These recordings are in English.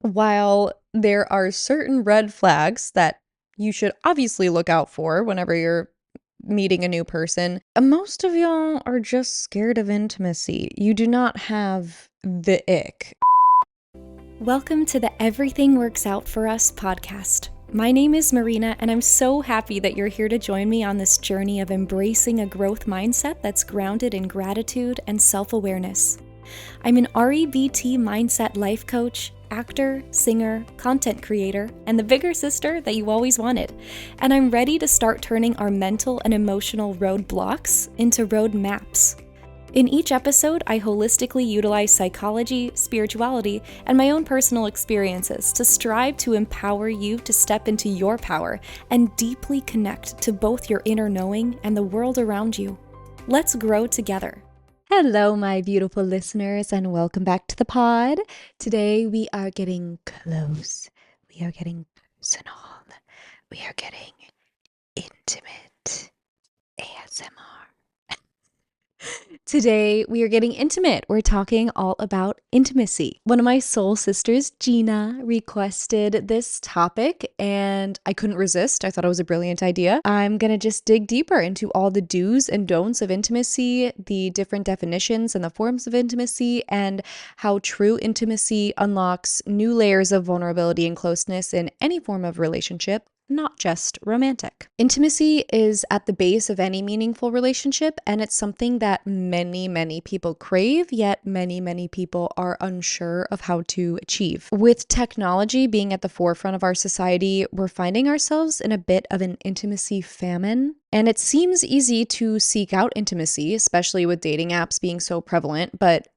While there are certain red flags that you should obviously look out for whenever you're meeting a new person, most of y'all are just scared of intimacy. You do not have the ick. Welcome to the Everything Works Out for Us podcast. My name is Marina, and I'm so happy that you're here to join me on this journey of embracing a growth mindset that's grounded in gratitude and self-awareness. I'm an REBT mindset life coach, actor, singer, content creator, and the bigger sister that you always wanted. And I'm ready to start turning our mental and emotional roadblocks into road maps. In each episode, I holistically utilize psychology, spirituality, and my own personal experiences to strive to empower you to step into your power and deeply connect to both your inner knowing and the world around you. Let's grow together. Hello, my beautiful listeners, and welcome back to the pod. Today we are getting close. We are getting personal. We are getting intimate. ASMR. Today, we are getting intimate. We're talking all about intimacy. One of my soul sisters, Gina, requested this topic and I couldn't resist. I thought it was a brilliant idea. I'm going to just dig deeper into all the do's and don'ts of intimacy, the different definitions and the forms of intimacy, and how true intimacy unlocks new layers of vulnerability and closeness in any form of relationship, not just romantic. Intimacy is at the base of any meaningful relationship, and it's something that many people crave, yet many people are unsure of how to achieve. With technology being at the forefront of our society, we're finding ourselves in a bit of an intimacy famine. And it seems easy to seek out intimacy, especially with dating apps being so prevalent, but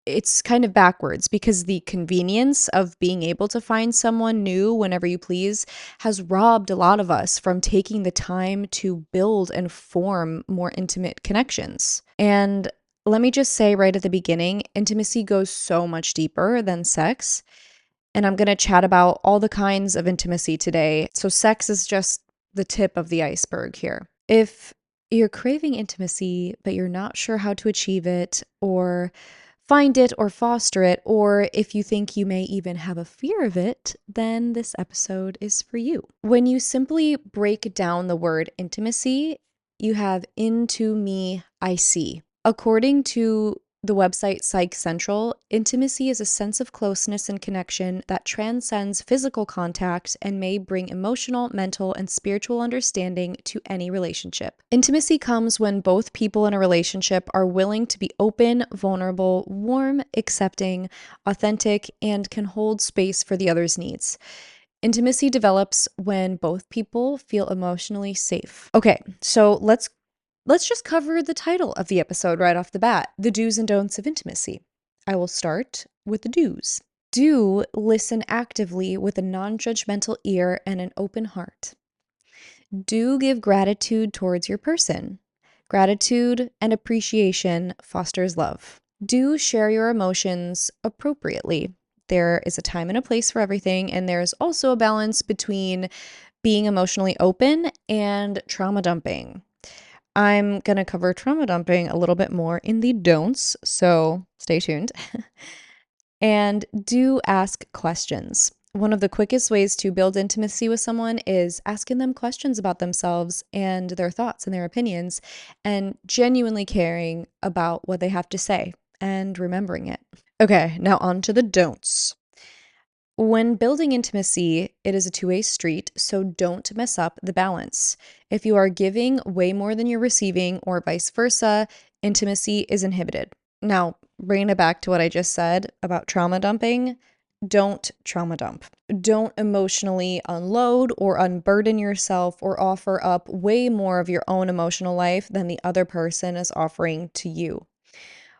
it's kind of backwards because the convenience of being able to find someone new whenever you please has robbed a lot of us from taking the time to build and form more intimate connections. And let me just say right at the beginning, intimacy goes so much deeper than sex. And I'm going to chat about all the kinds of intimacy today. So sex is just the tip of the iceberg here. If you're craving intimacy, but you're not sure how to achieve it, or find it or foster it, or if you think you may even have a fear of it, then this episode is for you. When you simply break down the word intimacy, you have into me, I see. According to the website Psych Central, intimacy is a sense of closeness and connection that transcends physical contact and may bring emotional, mental, and spiritual understanding to any relationship. Intimacy comes when both people in a relationship are willing to be open, vulnerable, warm, accepting, authentic, and can hold space for the other's needs. Intimacy develops when both people feel emotionally safe. Okay, so let's just cover the title of the episode right off the bat, the do's and don'ts of intimacy. I will start with the do's. Do listen actively with a non-judgmental ear and an open heart. Do give gratitude towards your person. Gratitude and appreciation fosters love. Do share your emotions appropriately. There is a time and a place for everything, and there's also a balance between being emotionally open and trauma dumping. I'm going to cover trauma dumping a little bit more in the don'ts, so stay tuned. And do ask questions. One of the quickest ways to build intimacy with someone is asking them questions about themselves and their thoughts and their opinions, and genuinely caring about what they have to say and remembering it. Okay, now on to the don'ts. When building intimacy, it is a two-way street, so don't mess up the balance. If you are giving way more than you're receiving, or vice versa, intimacy is inhibited. Now, bringing it back to what I just said about trauma dumping, don't trauma dump. Don't emotionally unload or unburden yourself or offer up way more of your own emotional life than the other person is offering to you.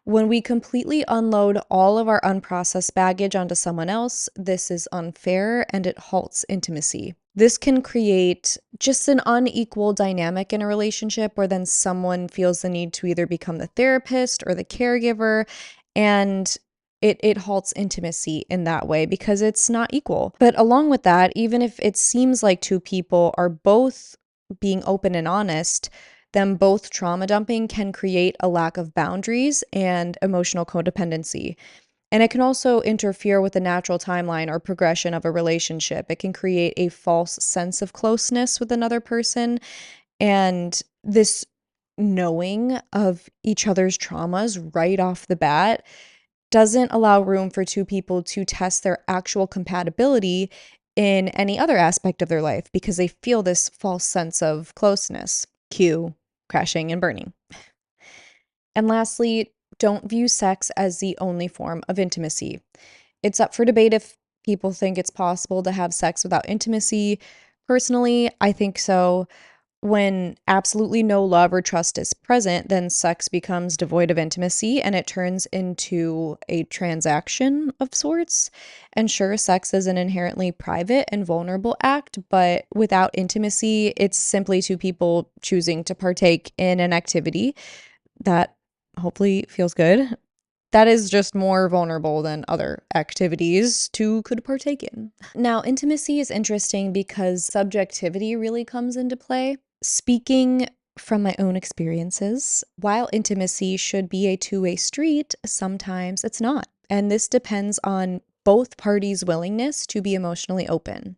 When we completely unload all of our unprocessed baggage onto someone else, this is unfair and it halts intimacy. This can create just an unequal dynamic in a relationship where then someone feels the need to either become the therapist or the caregiver, and it halts intimacy in that way because it's not equal. But along with that, even if it seems like two people are both being open and honest, them both trauma dumping can create a lack of boundaries and emotional codependency. And it can also interfere with the natural timeline or progression of a relationship. It can create a false sense of closeness with another person. And this knowing of each other's traumas right off the bat doesn't allow room for two people to test their actual compatibility in any other aspect of their life because they feel this false sense of closeness. Cue crashing and burning. And lastly, don't view sex as the only form of intimacy. It's up for debate if people think it's possible to have sex without intimacy. Personally, I think so. When absolutely no love or trust is present, then sex becomes devoid of intimacy and it turns into a transaction of sorts. And sure, sex is an inherently private and vulnerable act, but without intimacy, it's simply two people choosing to partake in an activity that hopefully feels good. That is just more vulnerable than other activities two could partake in. Now, intimacy is interesting because subjectivity really comes into play. Speaking from my own experiences, while intimacy should be a two-way street, sometimes it's not. And this depends on both parties' willingness to be emotionally open.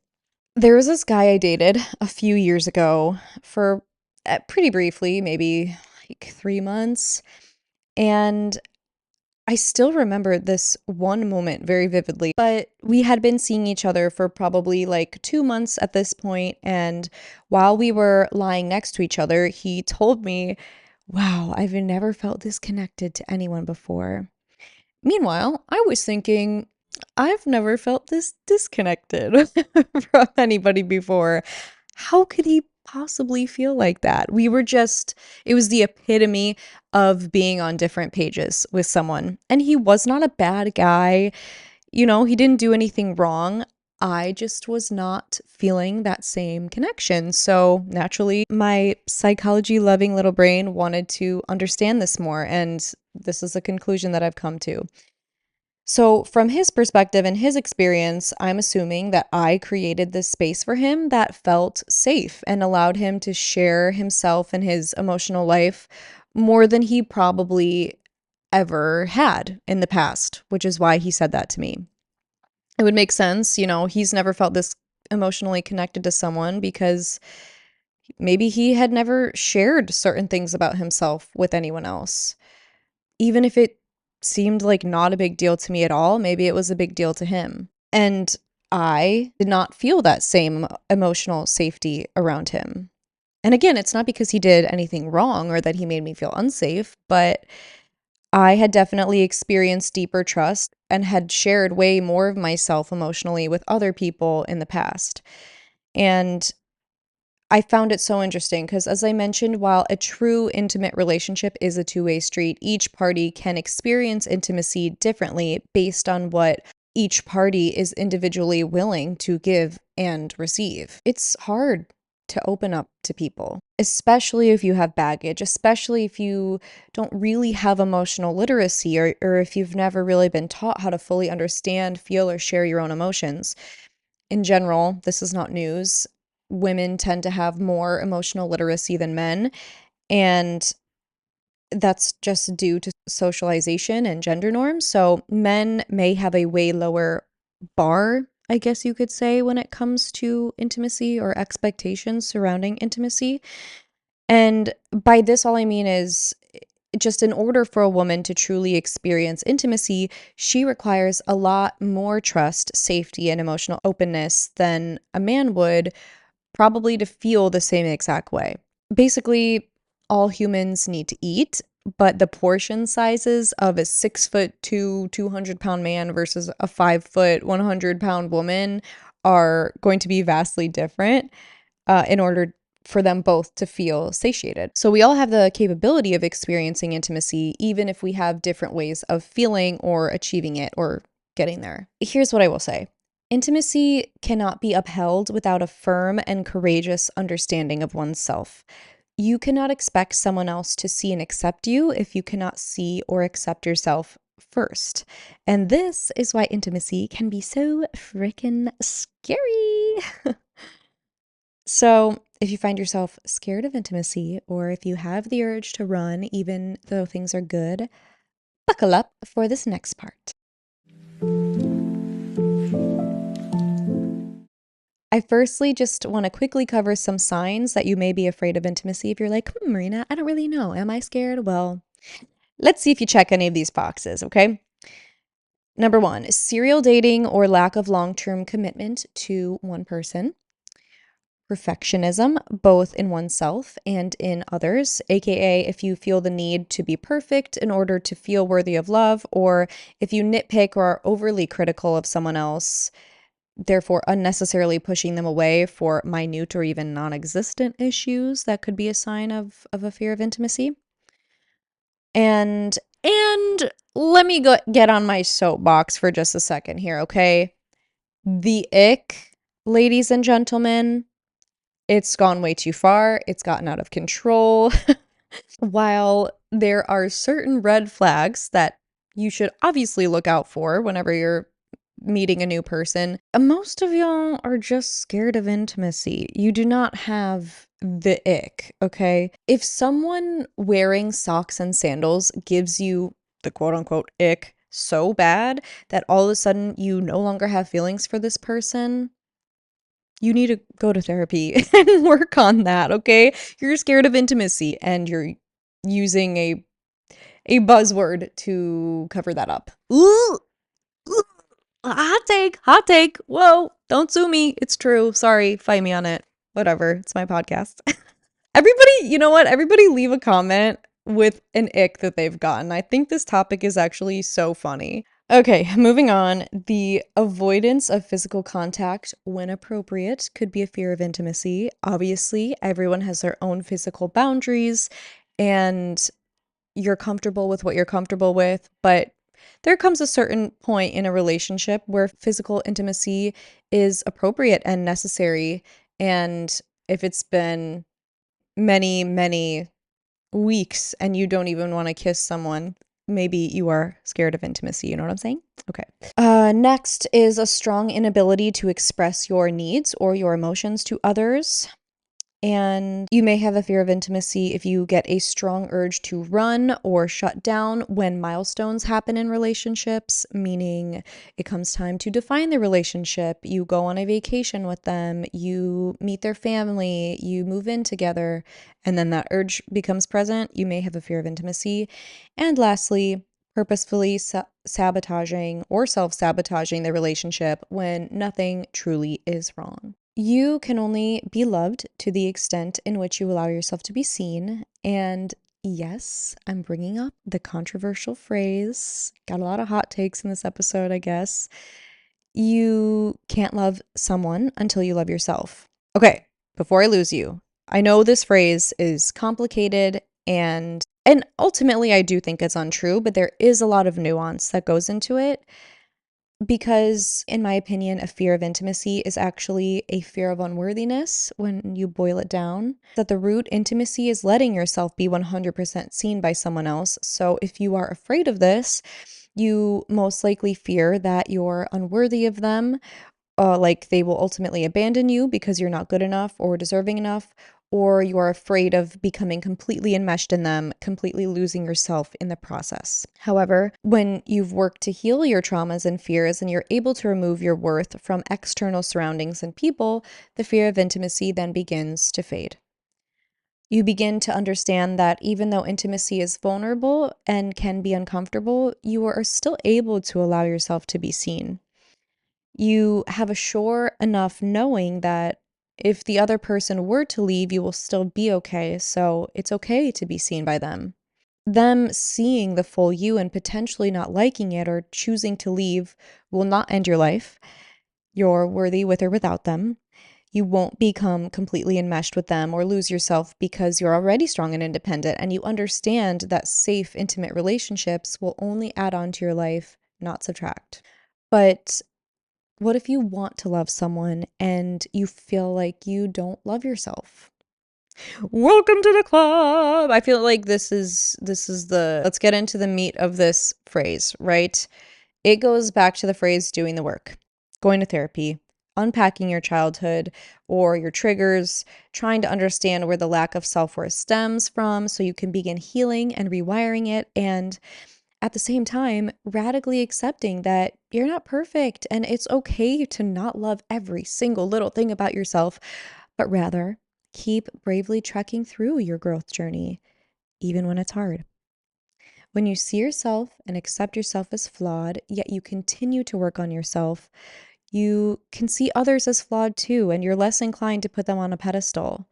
There was this guy I dated a few years ago for pretty briefly, maybe like 3 months. And I still remember this one moment very vividly, but we had been seeing each other for probably like 2 months at this point, and while we were lying next to each other, he told me, "Wow, I've never felt this connected to anyone before." Meanwhile, I was thinking, I've never felt this disconnected from anybody before. How could he possibly feel like that? It was the epitome of being on different pages with someone. And he was not a bad guy. He didn't do anything wrong. I just was not feeling that same connection. So naturally, my psychology loving little brain wanted to understand this more. And this is a conclusion that I've come to. So, from his perspective and his experience, I'm assuming that I created this space for him that felt safe and allowed him to share himself and his emotional life more than he probably ever had in the past, which is why he said that to me. It would make sense, he's never felt this emotionally connected to someone because maybe he had never shared certain things about himself with anyone else. Even if it seemed like not a big deal to me at all, maybe it was a big deal to him. And I did not feel that same emotional safety around him. And again, it's not because he did anything wrong or that he made me feel unsafe, but I had definitely experienced deeper trust and had shared way more of myself emotionally with other people in the past. And I found it so interesting because, as I mentioned, while a true intimate relationship is a two-way street, each party can experience intimacy differently based on what each party is individually willing to give and receive. It's hard to open up to people, especially if you have baggage, especially if you don't really have emotional literacy or if you've never really been taught how to fully understand, feel, or share your own emotions. In general, this is not news. Women tend to have more emotional literacy than men, and that's just due to socialization and gender norms. So men may have a way lower bar, I guess you could say, when it comes to intimacy or expectations surrounding intimacy. And by this, all I mean is just in order for a woman to truly experience intimacy, she requires a lot more trust, safety, and emotional openness than a man would, probably to feel the same exact way. Basically, all humans need to eat, but the portion sizes of a 6'2", 200-pound man versus a 5', 100-pound woman are going to be vastly different in order for them both to feel satiated. So we all have the capability of experiencing intimacy, even if we have different ways of feeling or achieving it or getting there. Here's what I will say. Intimacy cannot be upheld without a firm and courageous understanding of oneself. You cannot expect someone else to see and accept you if you cannot see or accept yourself first. And this is why intimacy can be so freaking scary. So, if you find yourself scared of intimacy, or if you have the urge to run even though things are good, buckle up for this next part. I firstly just want to quickly cover some signs that you may be afraid of intimacy. If you're like, Marina, I don't really know. Am I scared? Well, let's see if you check any of these boxes, okay? Number one, serial dating or lack of long-term commitment to one person. Perfectionism, both in oneself and in others, aka if you feel the need to be perfect in order to feel worthy of love, or if you nitpick or are overly critical of someone else, therefore unnecessarily pushing them away for minute or even non-existent issues, that could be a sign of a fear of intimacy. And let me get on my soapbox for just a second here, okay? The ick, ladies and gentlemen, it's gone way too far. It's gotten out of control. While there are certain red flags that you should obviously look out for whenever you're meeting a new person, most of y'all are just scared of intimacy. You do not have the ick, okay? If someone wearing socks and sandals gives you the quote unquote ick so bad that all of a sudden you no longer have feelings for this person, you need to go to therapy and work on that, okay? You're scared of intimacy and you're using a buzzword to cover that up. Ooh, ooh, hot take, hot take. Whoa, don't sue me. It's true. Sorry, fight me on it. Whatever. It's my podcast. Everybody, you know what? Everybody leave a comment with an ick that they've gotten. I think this topic is actually so funny. Okay, moving on. The avoidance of physical contact when appropriate could be a fear of intimacy. Obviously, everyone has their own physical boundaries, and you're comfortable with what you're comfortable with, but there comes a certain point in a relationship where physical intimacy is appropriate and necessary. And if it's been many, many weeks and you don't even want to kiss someone, maybe you are scared of intimacy. You know what I'm saying? Okay. Next is a strong inability to express your needs or your emotions to others. And you may have a fear of intimacy if you get a strong urge to run or shut down when milestones happen in relationships, meaning it comes time to define the relationship. You go on a vacation with them, you meet their family, you move in together, and then that urge becomes present. You may have a fear of intimacy. And lastly, purposefully sabotaging or self-sabotaging the relationship when nothing truly is wrong. You can only be loved to the extent in which you allow yourself to be seen. And yes, I'm bringing up the controversial phrase. Got a lot of hot takes in this episode, I guess. You can't love someone until you love yourself. Okay, before I lose you, I know this phrase is complicated and ultimately I do think it's untrue, but there is a lot of nuance that goes into it. Because, in my opinion, a fear of intimacy is actually a fear of unworthiness when you boil it down. That the root intimacy is letting yourself be 100% seen by someone else. So, if you are afraid of this, you most likely fear that you're unworthy of them, like they will ultimately abandon you because you're not good enough or deserving enough, or you are afraid of becoming completely enmeshed in them, completely losing yourself in the process. However, when you've worked to heal your traumas and fears and you're able to remove your worth from external surroundings and people, the fear of intimacy then begins to fade. You begin to understand that even though intimacy is vulnerable and can be uncomfortable, you are still able to allow yourself to be seen. You have a sure enough knowing that if the other person were to leave, you will still be okay. So it's okay to be seen by them. Them seeing the full you and potentially not liking it or choosing to leave will not end your life. You're worthy with or without them. You won't become completely enmeshed with them or lose yourself because you're already strong and independent and you understand that safe, intimate relationships will only add on to your life, not subtract. But what if you want to love someone and you feel like you don't love yourself? Welcome to the club. I feel like this is the let's get into the meat of this phrase, right? It goes back to the phrase doing the work, going to therapy, unpacking your childhood or your triggers, trying to understand where the lack of self-worth stems from so you can begin healing and rewiring it. And at the same time, radically accepting that you're not perfect and it's okay to not love every single little thing about yourself, but rather keep bravely trekking through your growth journey, even when it's hard. When you see yourself and accept yourself as flawed, yet you continue to work on yourself, you can see others as flawed too, and you're less inclined to put them on a pedestal.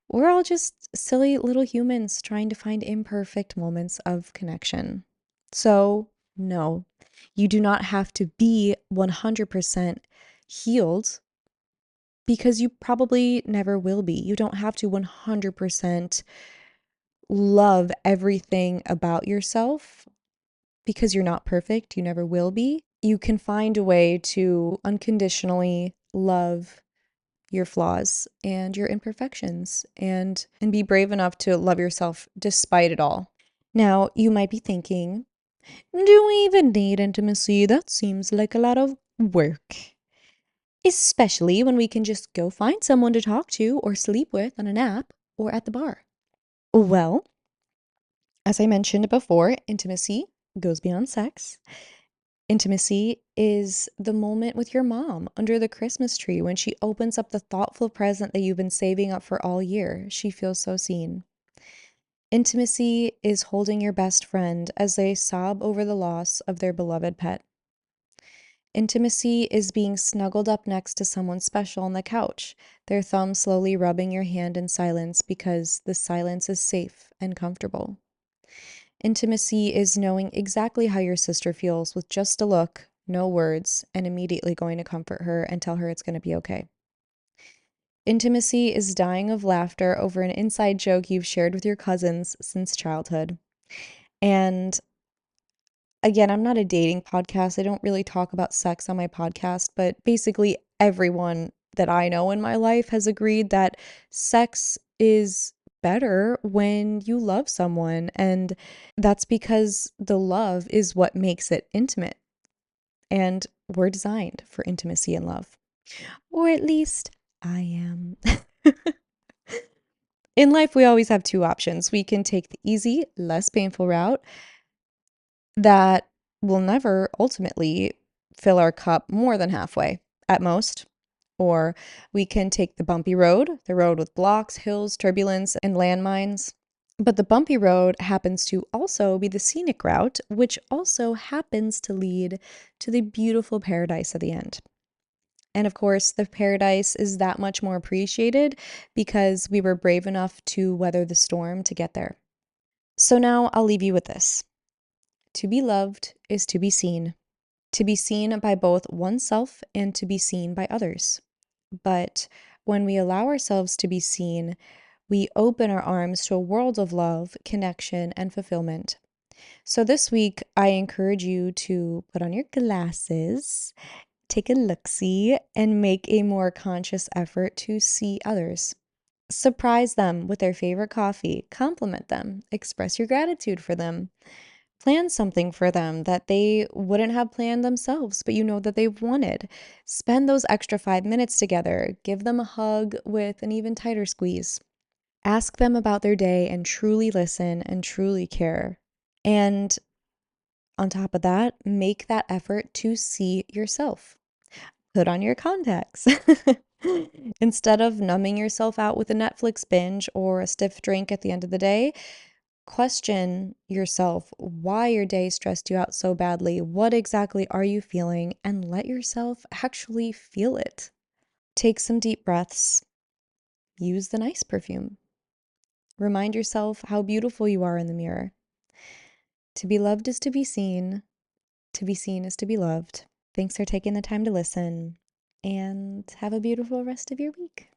We're all just silly little humans trying to find imperfect moments of connection. So, no, you do not have to be 100% healed because you probably never will be. You don't have to 100% love everything about yourself because you're not perfect. You never will be. You can find a way to unconditionally love your flaws and your imperfections and be brave enough to love yourself despite it all. Now, you might be thinking, do we even need intimacy? That seems like a lot of work. Especially when we can just go find someone to talk to or sleep with on a nap or at the bar. Well, as I mentioned before, intimacy goes beyond sex. Intimacy is the moment with your mom under the Christmas tree when she opens up the thoughtful present that you've been saving up for all year. She feels so seen. Intimacy is holding your best friend as they sob over the loss of their beloved pet. Intimacy is being snuggled up next to someone special on the couch, their thumb slowly rubbing your hand in silence because the silence is safe and comfortable. Intimacy is knowing exactly how your sister feels with just a look, no words, and immediately going to comfort her and tell her it's going to be okay. Intimacy is dying of laughter over an inside joke you've shared with your cousins since childhood. And again, I'm not a dating podcast. I don't really talk about sex on my podcast, but basically everyone that I know in my life has agreed that sex is better when you love someone. And that's because the love is what makes it intimate. And we're designed for intimacy and love. Or at least I am. In life, we always have two options. We can take the easy, less painful route that will never ultimately fill our cup more than halfway at most. Or we can take the road with blocks, hills, turbulence, and landmines. But the bumpy road happens to also be the scenic route, which also happens to lead to the beautiful paradise at the end. And of course, the paradise is that much more appreciated because we were brave enough to weather the storm to get there. So now I'll leave you with this. To be loved is to be seen by both oneself and to be seen by others. But when we allow ourselves to be seen, we open our arms to a world of love, connection, and fulfillment. So this week, I encourage you to put on your glasses, take a look-see, and make a more conscious effort to see others. Surprise them with their favorite coffee, compliment them, express your gratitude for them. Plan something for them that they wouldn't have planned themselves, but you know that they've wanted. Spend those extra 5 minutes together. Give them a hug with an even tighter squeeze. Ask them about their day and truly listen and truly care. And on top of that, make that effort to see yourself. Put on your contacts. Instead of numbing yourself out with a Netflix binge or a stiff drink at the end of the day, question yourself why your day stressed you out so badly. What exactly are you feeling? And let yourself actually feel it. Take some deep breaths. Use the nice perfume. Remind yourself how beautiful you are in the mirror. To be loved is to be seen. To be seen is to be loved. Thanks for taking the time to listen, and have a beautiful rest of your week.